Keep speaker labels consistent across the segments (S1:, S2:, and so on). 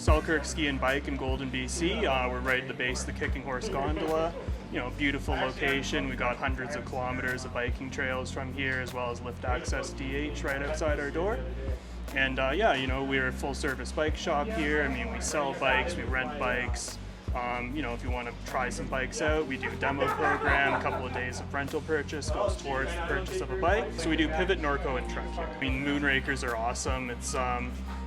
S1: Selkirk Ski and Bike in Golden, BC. We're right at the base of the Kicking Horse Gondola. You know, beautiful location. We got hundreds of kilometers of biking trails from here, as well as lift access DH right outside our door. And yeah, you know, we're a full service bike shop here. I mean, we sell bikes, we rent bikes. You know, if you want to try some bikes out, we do a demo program. A couple of days of rental purchase goes towards the purchase of a bike. So we do Pivot, Norco, and Trek here. I mean, Moonrakers are awesome. It's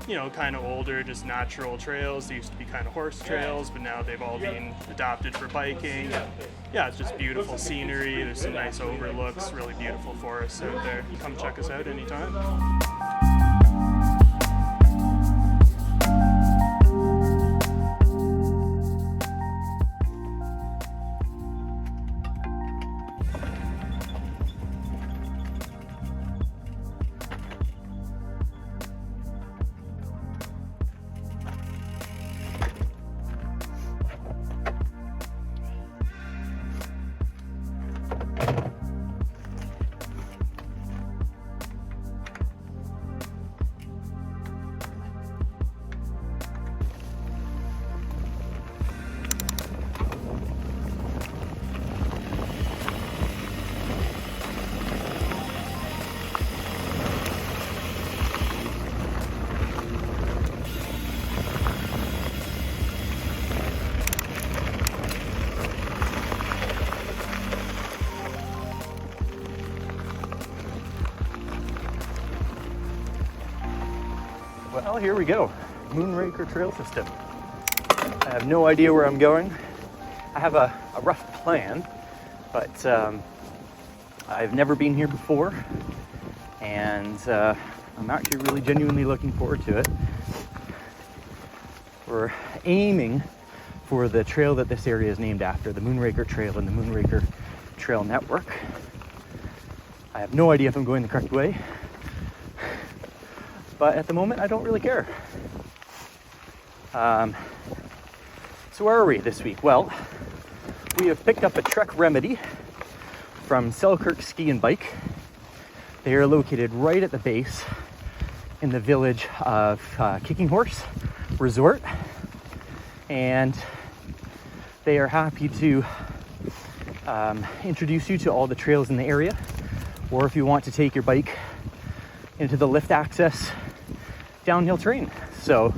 S1: you know, kind of older, just natural trails. They used to be kind of horse trails, but now they've all been adapted for biking. And yeah, it's just beautiful scenery. There's some nice overlooks, really beautiful forests out there. Come check us out anytime.
S2: Well, here we go. Moonraker Trail System. I have no idea where I'm going. I have a rough plan, but I've never been here before, and I'm actually really genuinely looking forward to it. We're aiming for the trail that this area is named after, the Moonraker Trail and the Moonraker Trail Network. I have no idea if I'm going the correct way, but at the moment I don't really care. So where are we this week? Well, we have picked up a trek remedy from Selkirk Ski and Bike. They are located right at the base in the village of Kicking Horse Resort, and they are happy to introduce you to all the trails in the area, or if you want to take your bike into the lift access downhill terrain. So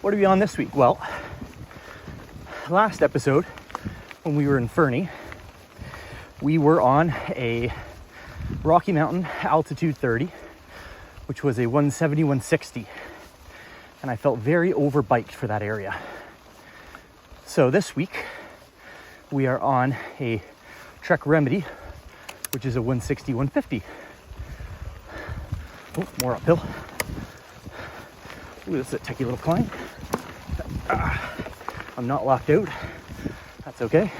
S2: what are we on this week? Well, last episode when we were in Fernie, we were on a Rocky Mountain altitude 30, which was a 170, 160, and I felt very overbiked for that area. So this week we are on a trek remedy, which is a 160, 150. Oh, more uphill. Ooh, this is a techie little climb. I'm not locked out. That's okay.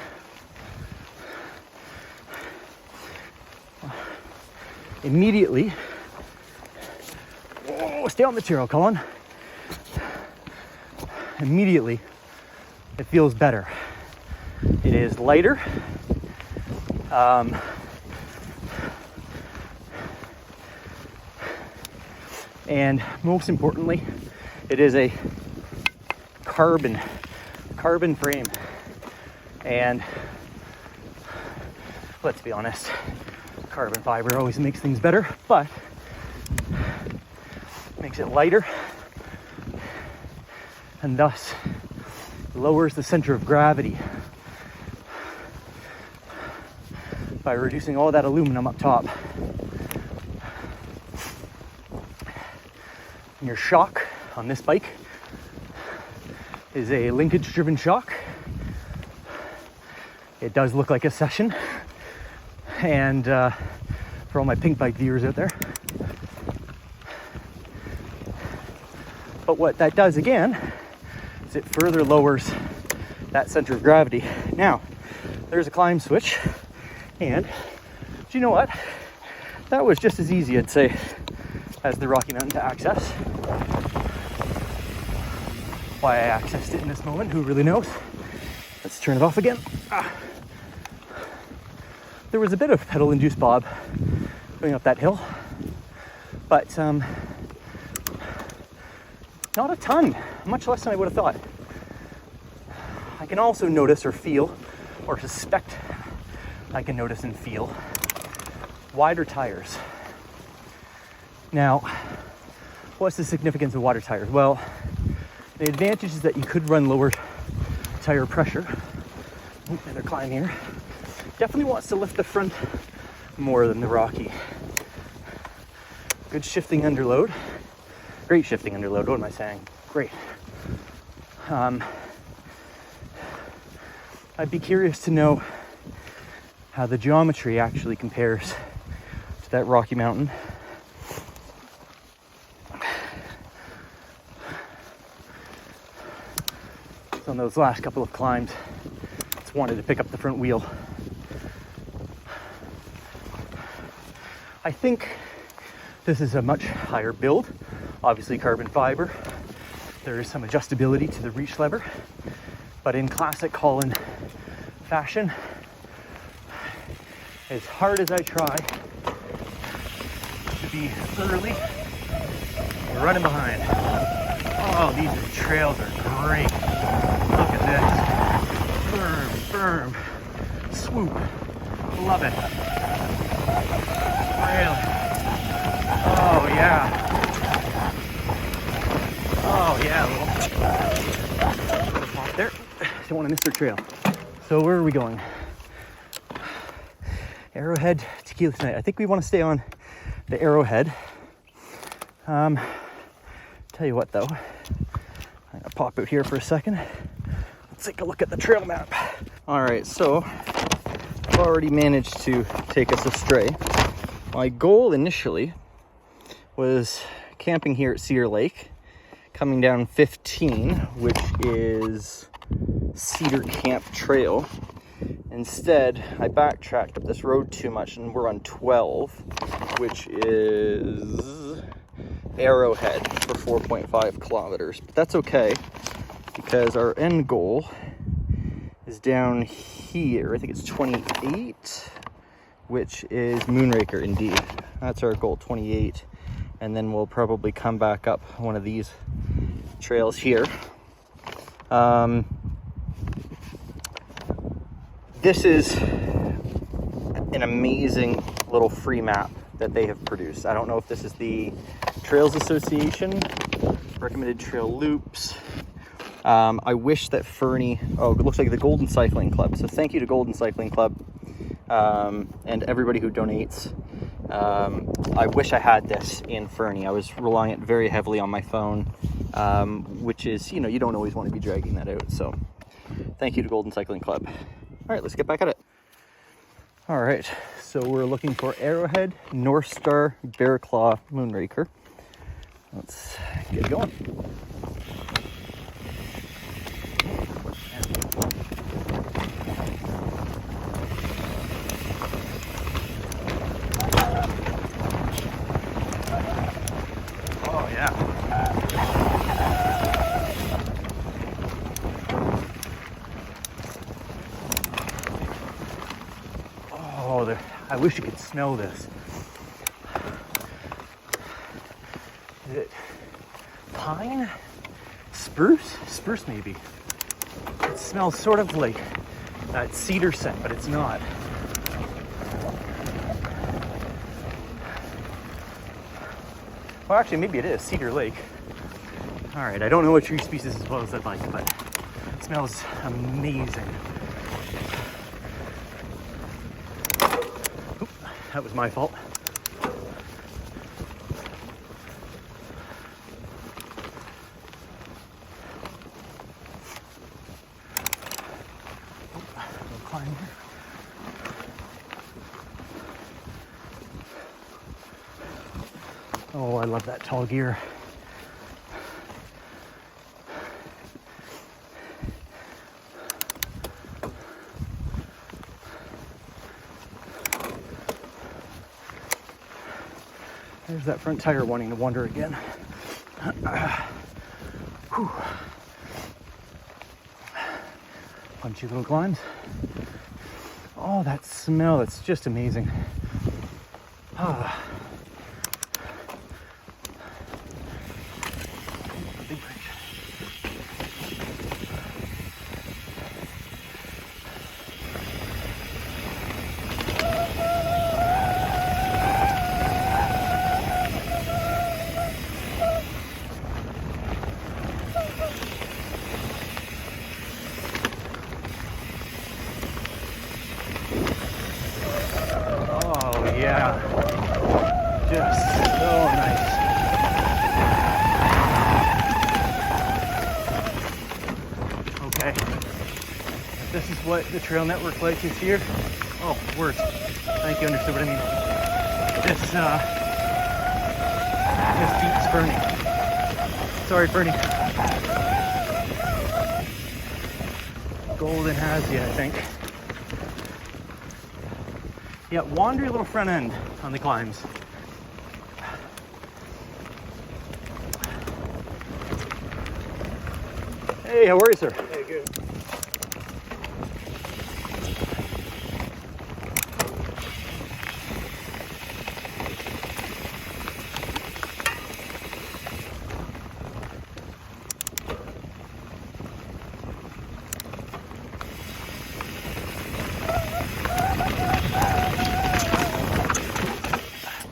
S2: Immediately, oh, stay on the material, Colin. Immediately, it feels better. It is lighter. And most importantly, it is a carbon frame. And let's be honest, carbon fiber always makes things better, but makes it lighter and thus lowers the center of gravity by reducing all that aluminum up top. And your shock on this bike is a linkage driven shock. It does look like a session, and for all my pink bike viewers out there, but what that does again is it further lowers that center of gravity. Now there's a climb switch, and do you know what, that was just as easy, I'd say, as the Rocky Mountain to access. Why I accessed it in this moment, who really knows? Let's turn it off again. There was a bit of pedal-induced bob going up that hill, but Not a ton, much less than I would have thought. I can also notice or feel, or suspect I can notice and feel, wider tires. Now, what's the significance of wider tires? Well, the advantage is that you could run lower tire pressure. Another climb here. Definitely wants to lift the front more than the Rocky. Good shifting under load. Great shifting under load. What am I saying? Great. I'd be curious to know how the geometry actually compares to that Rocky Mountain. So on those last couple of climbs, just wanted to pick up the front wheel. I think this is a much higher build. Obviously carbon fiber. There is some adjustability to the reach lever, but in classic Holland fashion, as hard as I try to be early, we're running behind. Oh, these trails are great. Look at this. Firm, swoop. Love it. Really. Oh yeah. Oh yeah. Pop there. Don't want to miss their trail. So where are we going? Arrowhead, Tequila tonight. I think we want to stay on the Arrowhead. Tell you what though, I'm gonna pop out here for a second. Let's take a look at the trail map. All right, so I've already managed to take us astray. My goal initially was camping here at Cedar Lake, coming down 15, which is Cedar Camp Trail. Instead, I backtracked up this road too much and we're on 12, which is Arrowhead for 4.5 kilometers. But that's okay because our end goal is down here. I think it's 28, which is Moonraker indeed. That's our goal, 28. And then we'll probably come back up one of these trails here. This is an amazing little free map that they have produced. I don't know if this is the Trails Association, recommended trail loops. I wish that Fernie, oh, it looks like the Golden Cycling Club. So thank you to Golden Cycling Club and everybody who donates. I wish I had this in Fernie. I was relying it very heavily on my phone, which is, you know, you don't always want to be dragging that out. So thank you to Golden Cycling Club. All right, let's get back at it. All right, so we're looking for Arrowhead, North Star, Bear Claw, Moonraker. Let's get going. Oh yeah. Oh, I wish you could smell this. Is it pine? Spruce? Spruce maybe. It smells sort of like that cedar scent, but it's not. Well, actually, maybe it is Cedar Lake. All right, I don't know what tree species as well as I'd like, but it smells amazing. Oop, that was my fault. We'll climb here. Oh, I love that tall gear. There's that front tire wanting to wander again. Whew. Punchy little climbs. Oh, that smell, it's just amazing. Ah. Big yeah. Just so nice. Okay. This is what the trail network like is here. Oh, words. I think you understood what I mean. This beats Fernie. Sorry, Fernie. Golden has you, I think. Yeah, wandery little front end on the climbs. Hey, how are you, sir?
S3: Hey, good.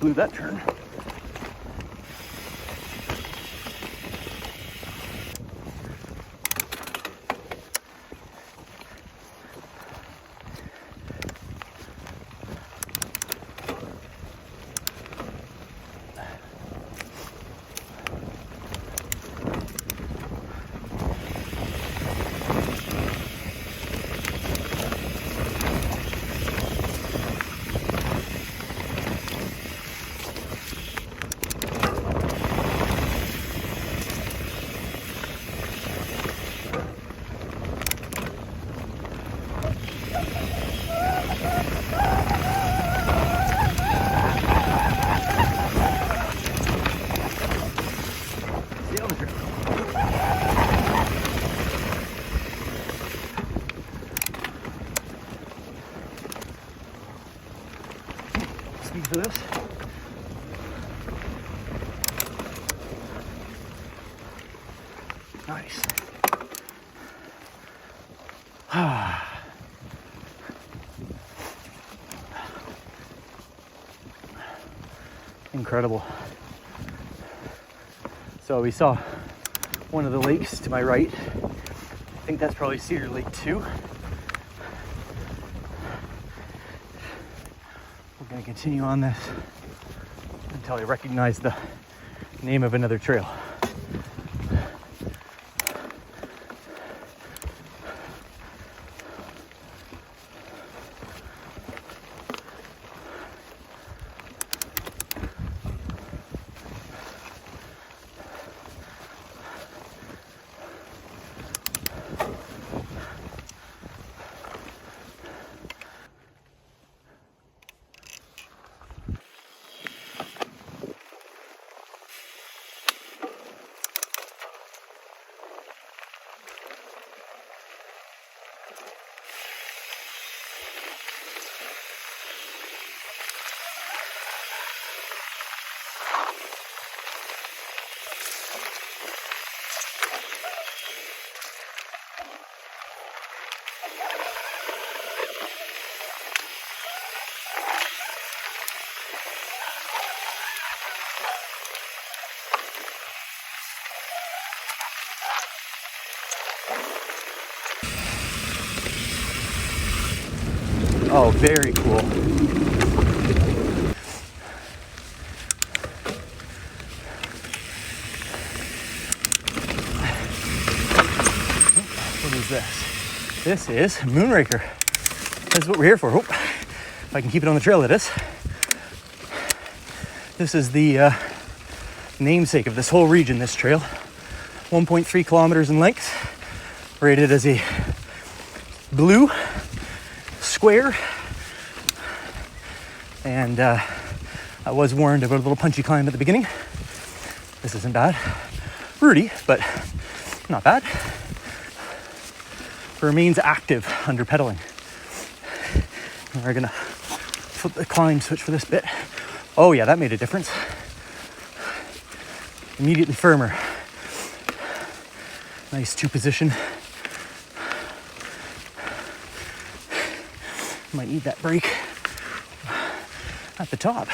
S2: Blew that turn. Speed for this. Nice. Incredible. So we saw one of the lakes to my right. I think that's probably Cedar Lake 2. We're going to continue on this until I recognize the name of another trail. Oh, very cool. What is this? This is Moonraker. That's what we're here for. Oh, if I can keep it on the trail, it is. This is the namesake of this whole region, this trail. 1.3 kilometers in length, rated as a blue square, and I was warned about a little punchy climb at the beginning. This isn't bad. Rooty, but not bad. Remains active under pedaling. We're gonna flip the climb switch for this bit. Oh yeah, that made a difference. Immediately firmer. Nice two position. Might need that brake at the top.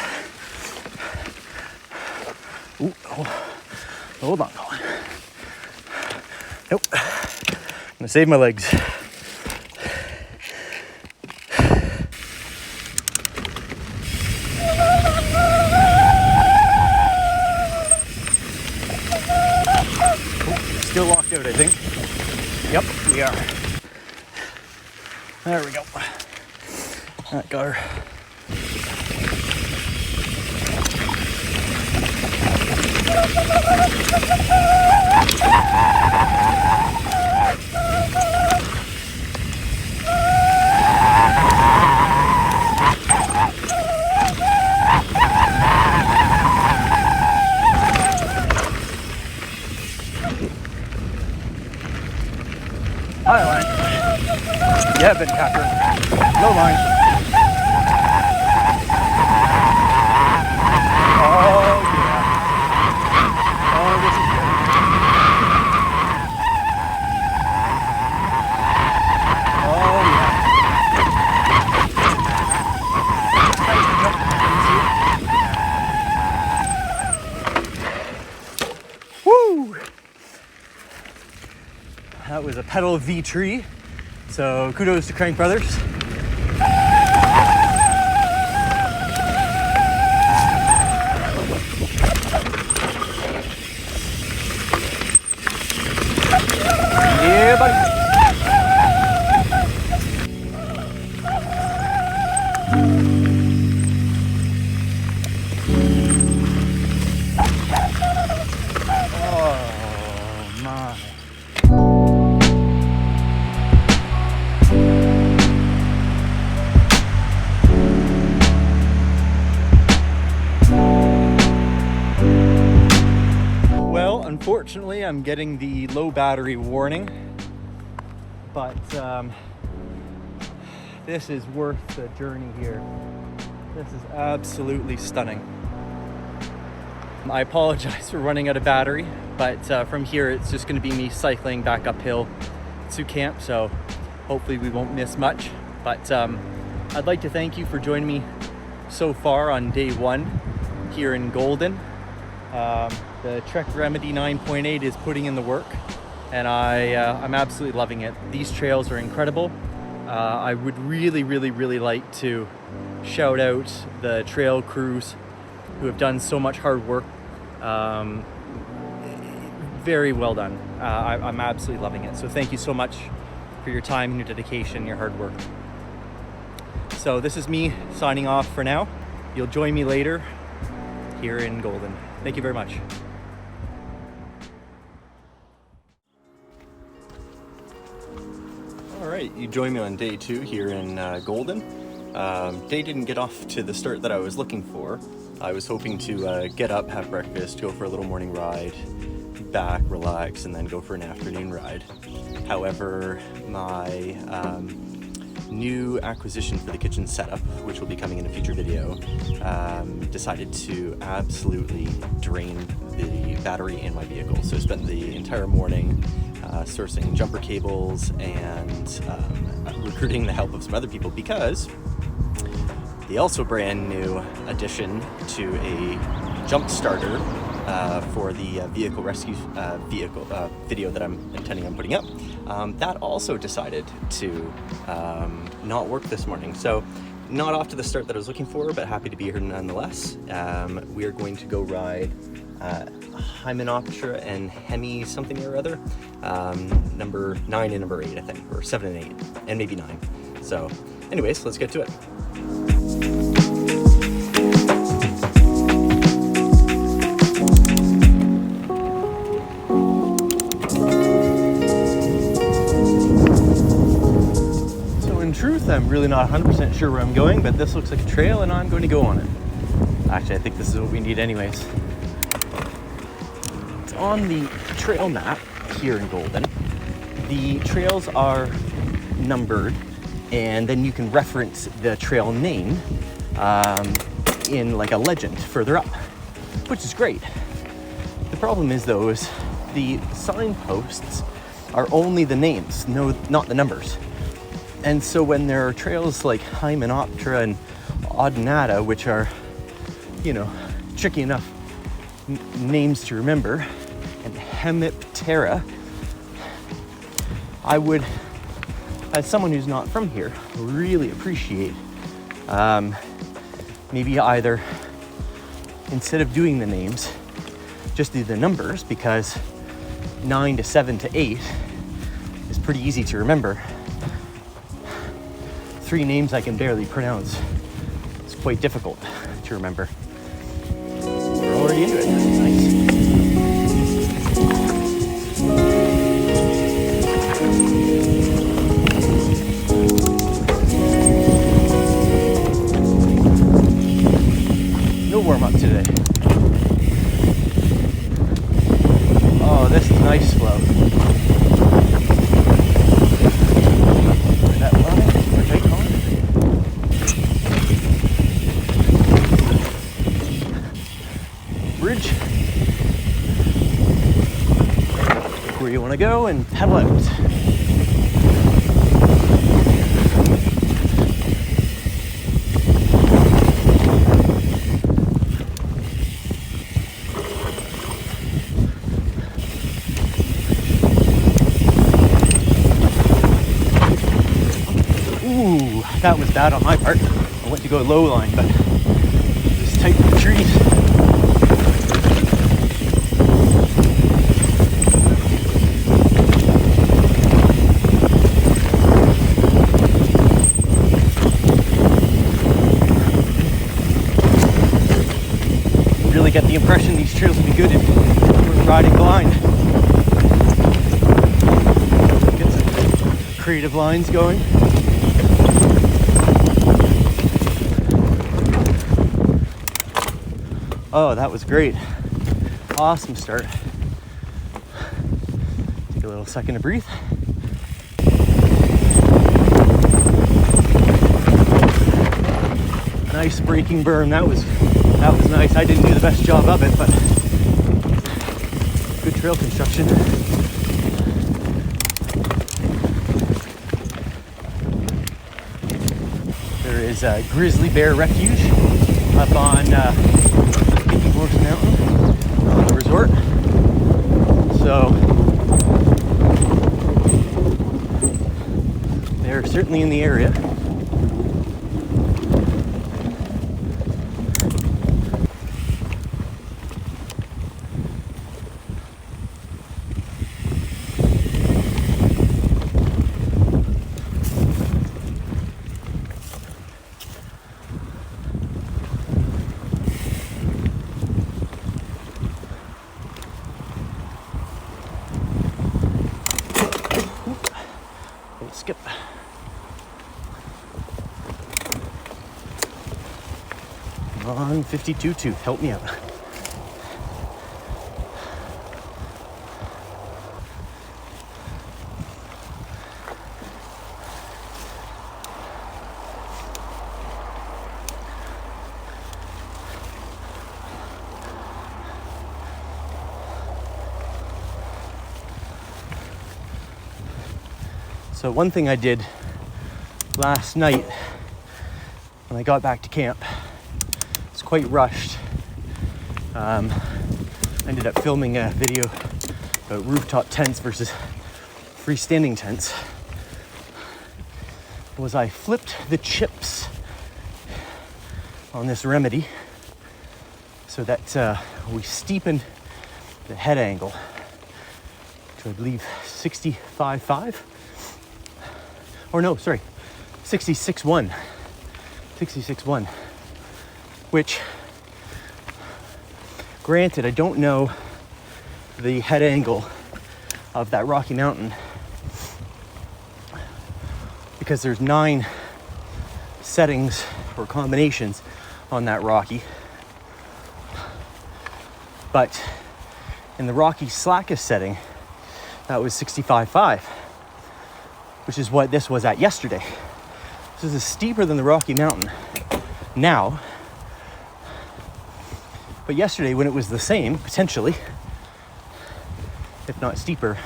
S2: Ooh, hold on, Colin. Nope. I'm gonna save my legs. out, I think. Yep, we are. There we go. That got her. High line. Yeah, been captured. Low line. Oh yeah. Oh, this is good. Oh yeah. Woo! That was a pedal V tree. So kudos to Crank Brothers. Yeah, buddy. Oh my. Unfortunately, I'm getting the low battery warning, but this is worth the journey here. This is absolutely stunning. I apologize for running out of battery, but from here it's just going to be me cycling back uphill to camp, so hopefully we won't miss much. But I'd like to thank you for joining me so far on day one here in Golden. The Trek Remedy 9.8 is putting in the work, and I'm absolutely loving it. These trails are incredible. I would really like to shout out the trail crews who have done so much hard work. Very well done. I'm absolutely loving it. So thank you so much for your time, your dedication, your hard work. So this is me signing off for now. You'll join me later here in Golden. Thank you very much. All right, you join me on day two here in Golden. Day didn't get off to the start that I was looking for. I was hoping to get up, have breakfast, go for a little morning ride, back, relax, and then go for an afternoon ride. However, my new acquisition for the kitchen setup, which will be coming in a future video, decided to absolutely drain the battery in my vehicle. So I spent the entire morning sourcing jumper cables and recruiting the help of some other people, because the also brand new addition to a jump starter for the vehicle rescue video that I'm intending on putting up, that also decided to not work this morning. So not off to the start that I was looking for, but happy to be here nonetheless. We are going to go ride Hymenoptera and Hemi something or other, number 9 and number 8, I think, or 7 and 8, and maybe 9. So anyways, let's get to it. I'm really not 100% sure where I'm going, but this looks like a trail and I'm going to go on it. Actually, I think this is what we need anyways. It's on the trail map here in Golden. The trails are numbered, and then you can reference the trail name in like a legend further up, which is great. The problem is though, is the signposts are only the names, not the numbers. And so when there are trails like Hymenoptera and Odonata, which are, you know, tricky enough names to remember, and Hemiptera, I would, as someone who's not from here, really appreciate maybe either, instead of doing the names, just do the numbers, because 9 to 7 to 8 is pretty easy to remember. 3 names I can barely pronounce. It's quite difficult to remember. We're already into it. Nice. No warm up today. Oh, this is nice flow. That line, or tight line. Bridge. Where you want to go and pedal out. That was bad on my part. I went to go low line, but just tight with the trees. Really get the impression these trails will be good if we're riding blind. Get some creative lines going. Oh, that was great. Awesome start. Take a little second to breathe. Nice braking berm. That was nice. I didn't do the best job of it, but good trail construction. There is a grizzly bear refuge up on Horse Mountain Resort. So they're certainly in the area. Skip. Come on, 52 tooth, help me out. So one thing I did last night when I got back to camp, it's quite rushed. I ended up filming a video about rooftop tents versus freestanding tents. Was I flipped the chips on this remedy so that we steepened the head angle to, I believe, 65.5. Or no, sorry, 66.1. 66.1. Which, granted, I don't know the head angle of that Rocky Mountain because there's 9 settings or combinations on that Rocky. But in the Rocky slackest setting, that was 65.5. Which is what this was at yesterday. This is steeper than the Rocky Mountain now. But yesterday, when it was the same, potentially, if not steeper,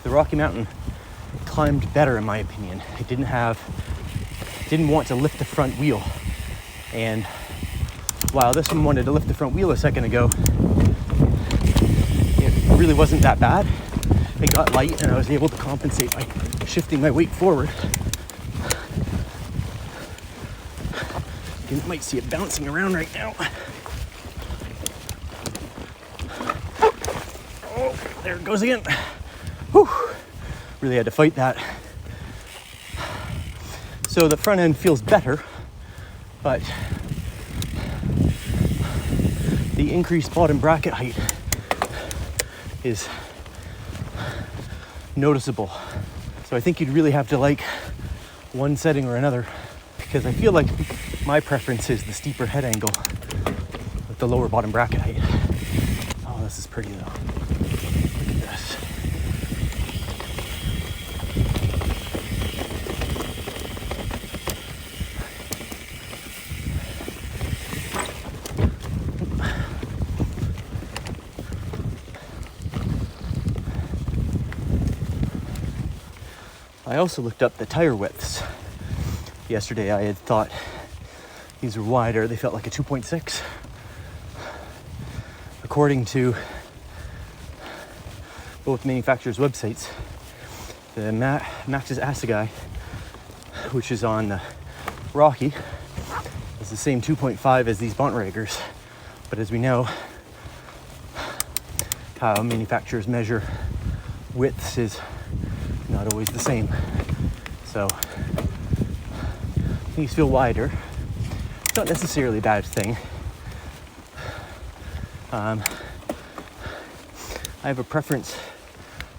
S2: the Rocky Mountain climbed better, in my opinion. It didn't want to lift the front wheel. And while this one wanted to lift the front wheel a second ago, it really wasn't that bad. It got light and I was able to compensate by shifting my weight forward. You might see it bouncing around right now. Oh. there it goes again. Whew. Really had to fight that. So the front end feels better, but the increased bottom bracket height is noticeable. So I think you'd really have to like one setting or another, because I feel like my preference is the steeper head angle with the lower bottom bracket height. Oh, this is pretty though. Look at this. I also looked up the tire widths. Yesterday I had thought these were wider. They felt like a 2.6. According to both manufacturers' websites, the Maxxis Assegai, which is on Rocky, is the same 2.5 as these Bontraggers. But as we know, how manufacturers measure widths is not always the same. So these feel wider. It's not necessarily a bad thing. I have a preference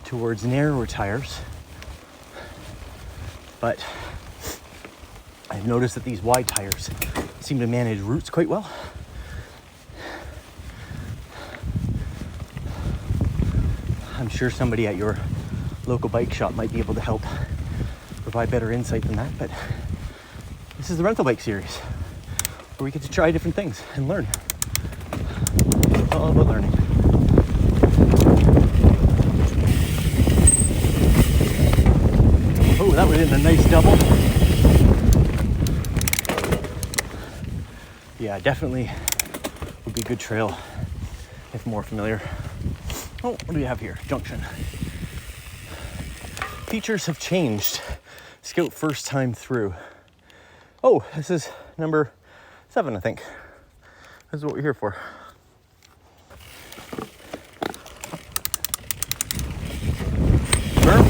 S2: towards narrower tires, but I've noticed that these wide tires seem to manage roots quite well. I'm sure somebody at your local bike shop might be able to help provide better insight than that, but this is the rental bike series where we get to try different things and learn. It's all about learning. Oh, that would have been a nice double. Yeah, definitely would be a good trail if more familiar. Oh, what do we have here? Junction. Features have changed. Scout first time through. Oh, this is number 7, I think. This is what we're here for. Berm.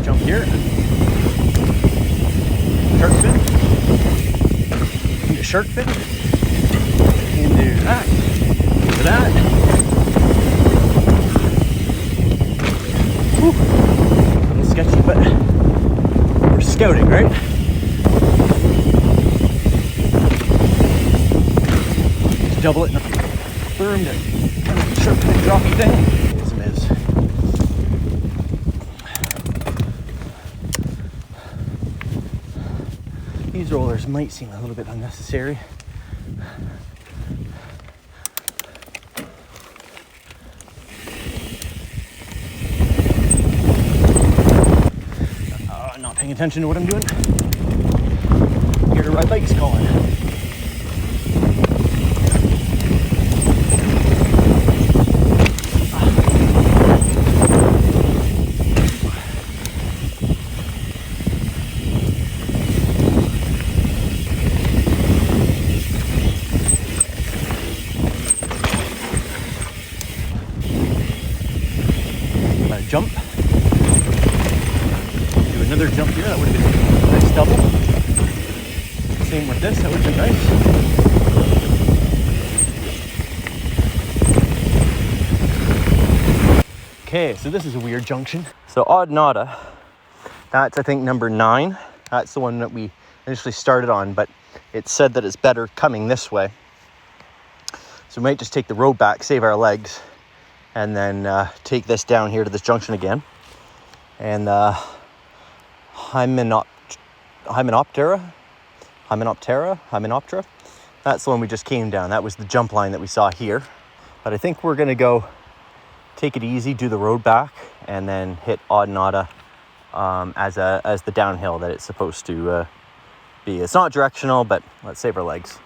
S2: Jump here. Shark fin. Into shark fin. Into that. Into that. Whew. A little sketchy, but we're scouting, right? Just double it in the berm to kind of sharp and droppy thing. These rollers might seem a little bit unnecessary. Not paying attention to what I'm doing. Here to ride bikes calling. Jump. Do another jump here. That would have been a nice double. Same with this. That would have been nice. Okay, so this is a weird junction. So Odd Nada, that's I think number 9. That's the one that we initially started on, but it said that it's better coming this way. So we might just take the road back, save our legs, and then take this down here to this junction again. And Hymenoptera, that's the one we just came down. That was the jump line that we saw here. But I think we're gonna go take it easy, do the road back, and then hit Odd Nada as the downhill that it's supposed to be. It's not directional, but let's save our legs.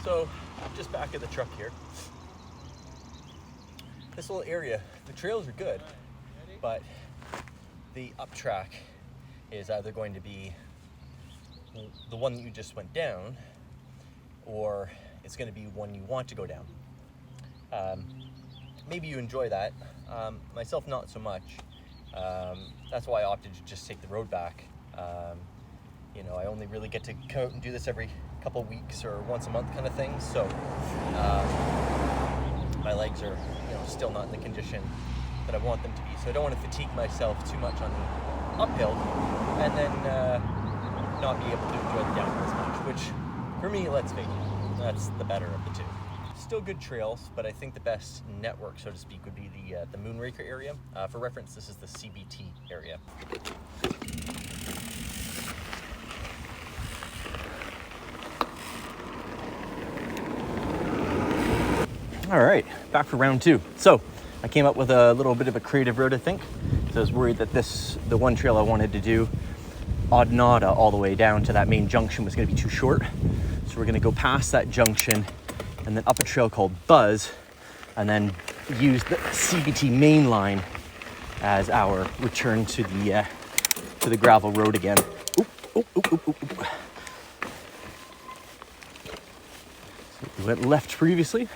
S2: So, just back at the truck here. this whole area, the trails are good, but the up track is either going to be the one that you just went down, or it's going to be one you want to go down. Maybe you enjoy that. Myself, not so much. That's why I opted to just take the road back. You know, I only really get to come out and do this every couple weeks or once a month kind of thing. So my legs are, you know, still not in the condition that I want them to be. So I don't want to fatigue myself too much on the uphill and then not be able to enjoy the downhill as much, which for me, let's face it, that's the better of the two. Still good trails, but I think the best network, so to speak, would be the Moonraker area. For reference, this is the CBT area. All right, back for round two. So I came up with a little bit of a creative route, I think. So I was worried that the one trail I wanted to do, Odnada, all the way down to that main junction was gonna be too short. So we're gonna go past that junction and then up a trail called Buzz, and then use the CBT main line as our return to the gravel road again. Oop, oop, oop, oop, oop, oop. So we went left previously,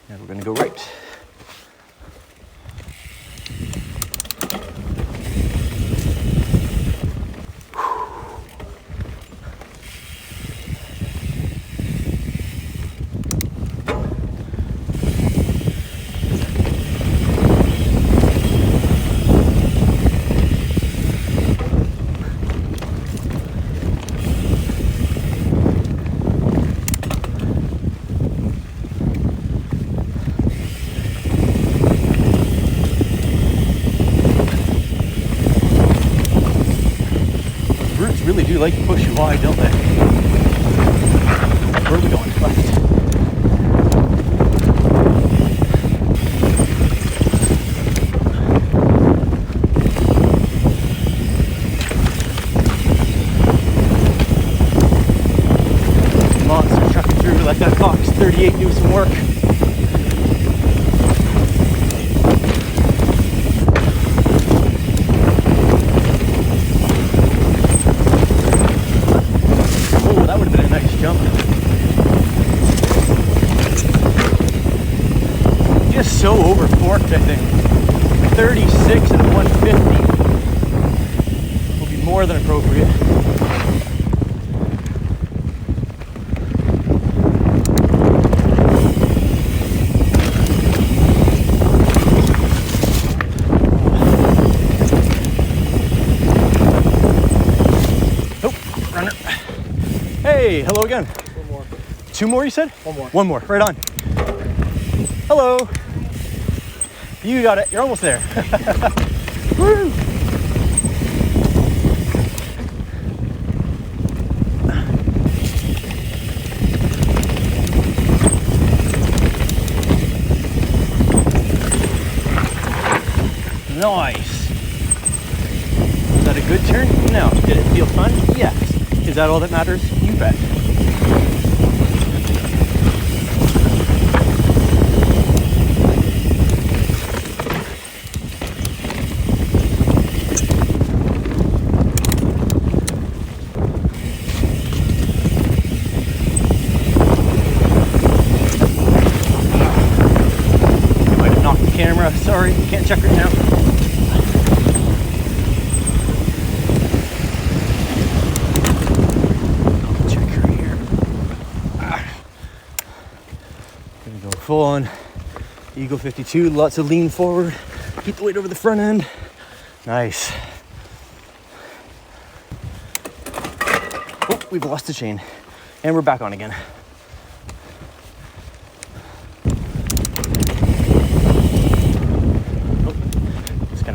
S2: and we're gonna go right. Really do like to push you wide, don't they? Where are we going? Left. Monster trucking through like that Fox 38 do some work. Just so over forked, I think. 36 and 150 will be more than appropriate. Oh, runner. Hey, hello again.
S3: One more.
S2: Two more, you said?
S3: One more.
S2: One more, right on. Hello. You got it. You're almost there. Woo! Nice. Is that a good turn? No. Did it feel fun? Yes. Is that all that matters? You bet. Sorry, can't check right now. I'll check her here. Gonna go full on Eagle 52, lots of lean forward. Keep the weight over the front end. Nice. Oh, we've lost the chain. And we're back on again.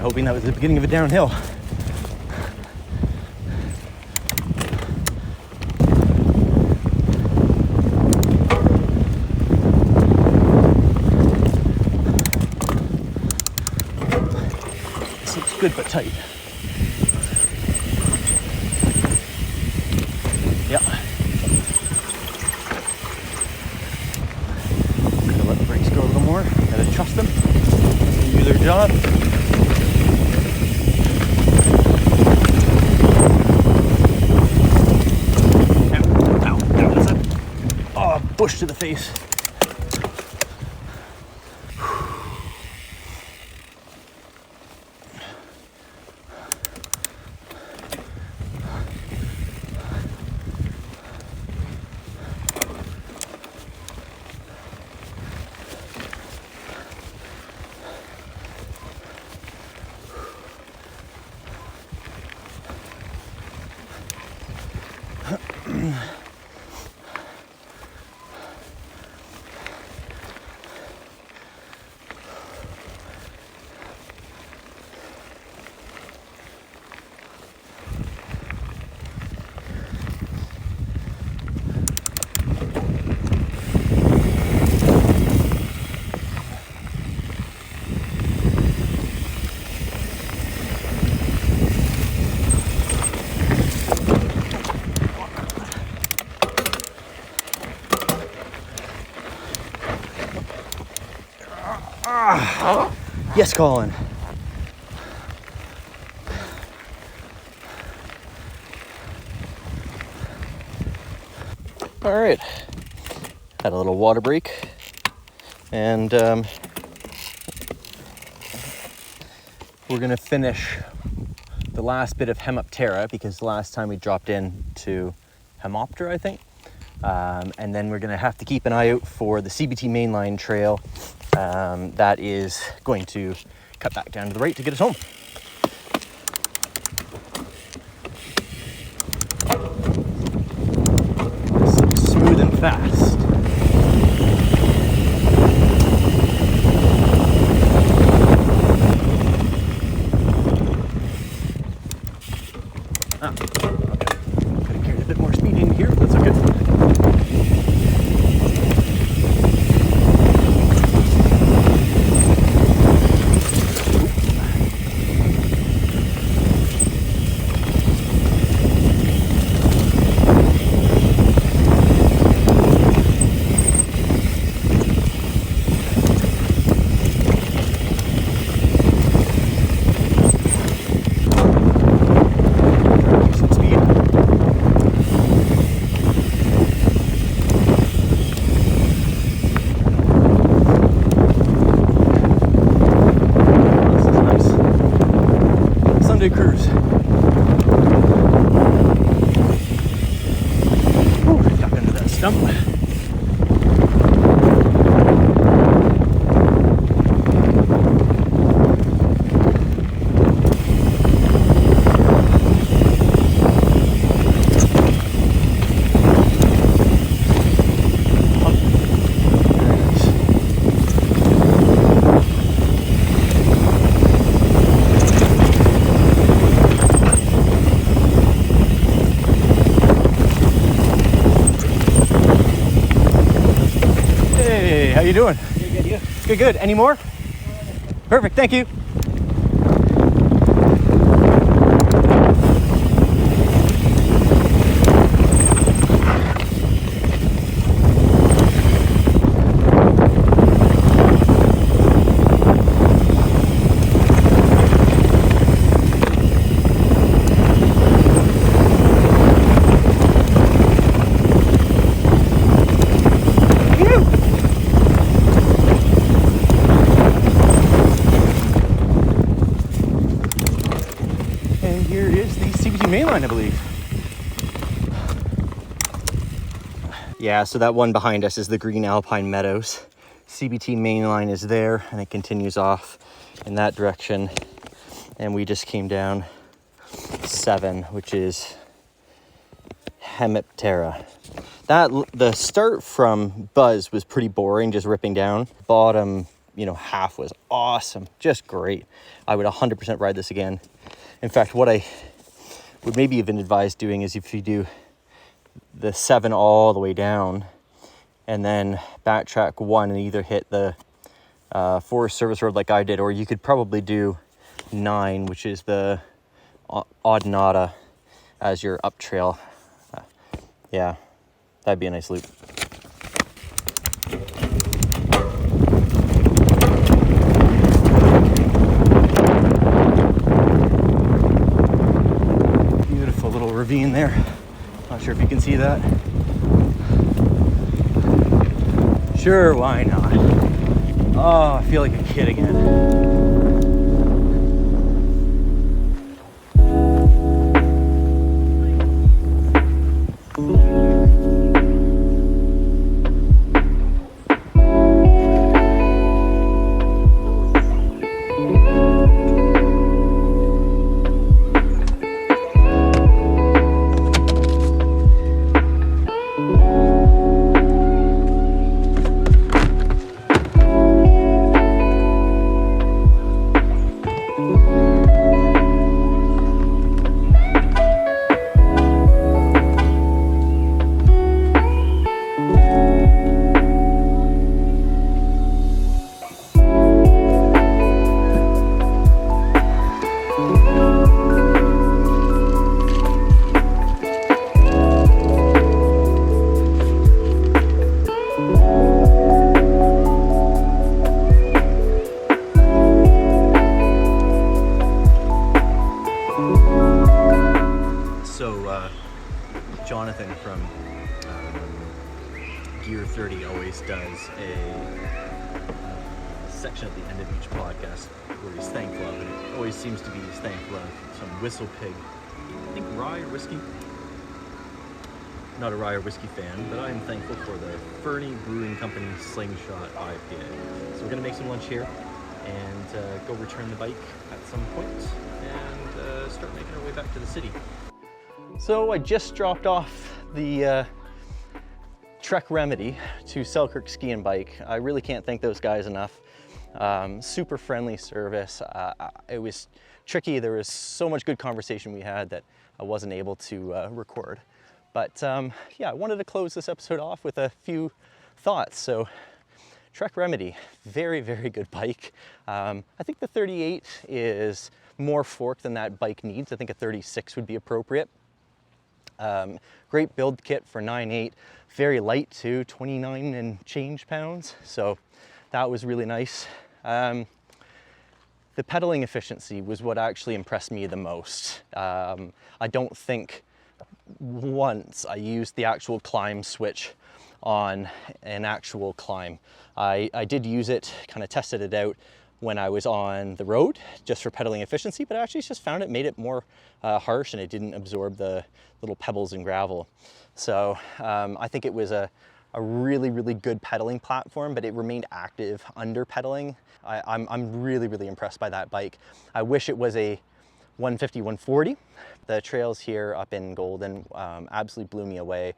S2: Hoping that was the beginning of a downhill. This looks good but tight. Yeah. Gonna let the brakes go a little more. Gotta trust them. do their job. Ow, that was a bush to the face. Yes, Colin. All right, had a little water break, and we're gonna finish the last bit of Hemiptera because last time we dropped in to Hemoptera, I think, and then we're gonna have to keep an eye out for the CBT mainline trail that is going to cut back down to the right to get us home. Smooth and fast. Okay. Could have carried a bit more speed in here, but that's okay. Cruise. Ooh, duck under that stump. How you doing?
S3: Good, you?
S2: Good, good. Any more? Perfect, thank you. Mainline, I believe. Yeah, so that one behind us is the Green Alpine Meadows. CBT mainline is there and it continues off in that direction. And we just came down 7, which is Hemiptera. The start from Buzz was pretty boring, just ripping down. Bottom, half was awesome, just great. I would 100% ride this again. In fact, what I would maybe even advise doing is if you do the 7 all the way down and then backtrack 1 and either hit the Forest Service Road like I did, or you could probably do 9, which is the Odnata, as your up trail. Yeah, that'd be a nice loop. ravine there. Not sure if you can see that. Sure, why not? Oh, I feel like a kid again. Jonathan from Gear 30 always does a section at the end of each podcast where he's thankful of, and it always seems to be he's thankful of some Whistle Pig, I think rye or whiskey. Not a rye or whiskey fan, but I am thankful for the Fernie Brewing Company Slingshot IPA. So we're gonna make some lunch here and go return the bike at some point and start making our way back to the city. So I just dropped off the Trek Remedy to Selkirk Ski and Bike. I really can't thank those guys enough. Super friendly service. It was tricky. There was so much good conversation we had that I wasn't able to record. But yeah, I wanted to close this episode off with a few thoughts. So Trek Remedy, very, very good bike. I think the 38 is more fork than that bike needs. I think a 36 would be appropriate. Great build kit for 9.8, very light too, 29 and change pounds. So that was really nice. The pedaling efficiency was what actually impressed me the most. I don't think once I used the actual climb switch on an actual climb. I did use it, kind of tested it out when I was on the road just for pedaling efficiency, but I actually just found it made it more harsh and it didn't absorb the little pebbles and gravel. So I think it was a really, really good pedaling platform, but it remained active under pedaling. I'm really, really impressed by that bike. I wish it was a 150, 140. The trails here up in Golden absolutely blew me away.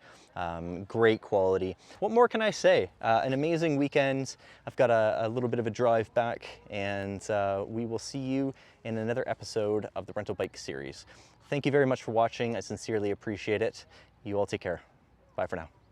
S2: Great quality. What more can I say? An amazing weekend. I've got a little bit of a drive back, and we will see you in another episode of the Rental Bike series. Thank you very much for watching. I sincerely appreciate it. You all take care. Bye for now.